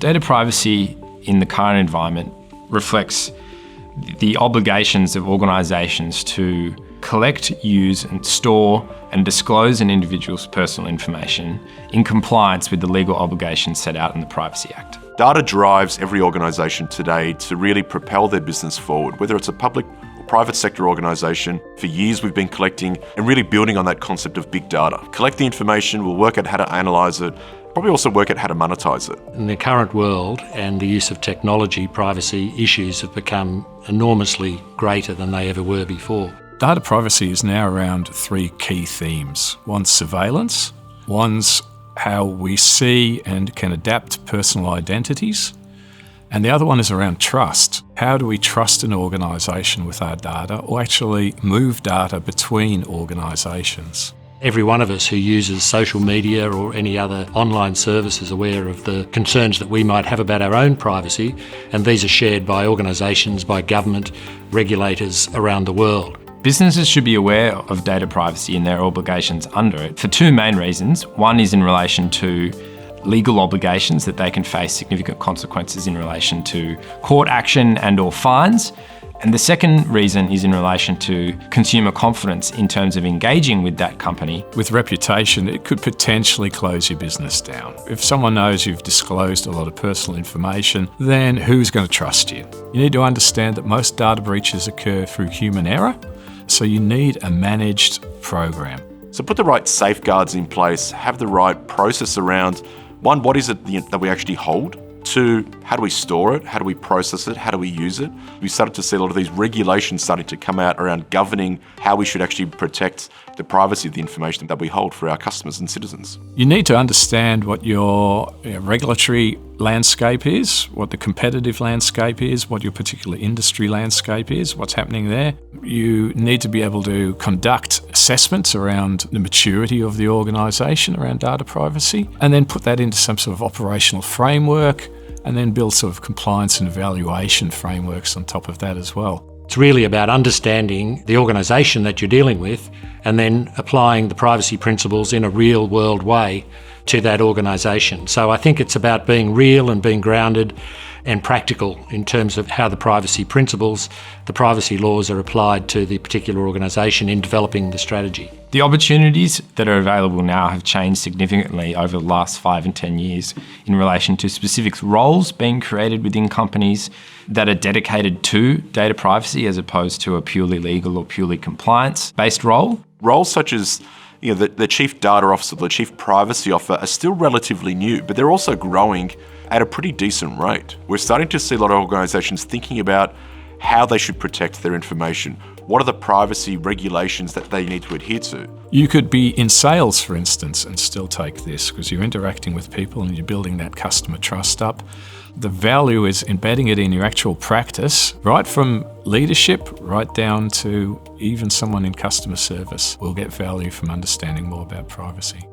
Data privacy in the current environment reflects the obligations of organisations to collect, use and store and disclose an individual's personal information in compliance with the legal obligations set out in the Privacy Act. Data drives every organisation today to really propel their business forward, whether it's a public or private sector organisation. For years we've been collecting and really building on that concept of big data. Collect the information, we'll work out how to analyse it, probably also work out how to monetize it. In the current world and the use of technology, privacy issues have become enormously greater than they ever were before. Data privacy is now around three key themes. One's surveillance, one's how we see and can adapt personal identities, and the other one is around trust. How do we trust an organisation with our data, or actually move data between organisations? Every one of us who uses social media or any other online service is aware of the concerns that we might have about our own privacy, and these are shared by organisations, by government, regulators around the world. Businesses should be aware of data privacy and their obligations under it for two main reasons. One is in relation to legal obligations, that they can face significant consequences in relation to court action and or fines. And the second reason is in relation to consumer confidence in terms of engaging with that company. With reputation, it could potentially close your business down. If someone knows you've disclosed a lot of personal information, then who's going to trust you? You need to understand that most data breaches occur through human error, so you need a managed program. So put the right safeguards in place, have the right process around, one, what is it that we actually hold? Two, how do we store it? How do we process it? How do we use it? We started to see a lot of these regulations starting to come out around governing how we should actually protect the privacy of the information that we hold for our customers and citizens. You need to understand what your regulatory landscape is, what the competitive landscape is, what your particular industry landscape is, what's happening there. You need to be able to conduct assessments around the maturity of the organisation around data privacy, and then put that into some sort of operational framework, and then build sort of compliance and evaluation frameworks on top of that as well. It's really about understanding the organisation that you're dealing with and then applying the privacy principles in a real world way to that organisation. So I think it's about being real and being grounded and practical in terms of how the privacy principles, the privacy laws are applied to the particular organisation in developing the strategy. The opportunities that are available now have changed significantly over the last 5 and 10 years in relation to specific roles being created within companies that are dedicated to data privacy as opposed to a purely legal or purely compliance-based role. Roles such as the Chief Data Officer, the Chief Privacy Officer are still relatively new, but they're also growing at a pretty decent rate. We're starting to see a lot of organisations thinking about how they should protect their information. What are the privacy regulations that they need to adhere to? You could be in sales, for instance, and still take this because you're interacting with people and you're building that customer trust up. The value is embedding it in your actual practice, right from leadership right down to even someone in customer service will get value from understanding more about privacy.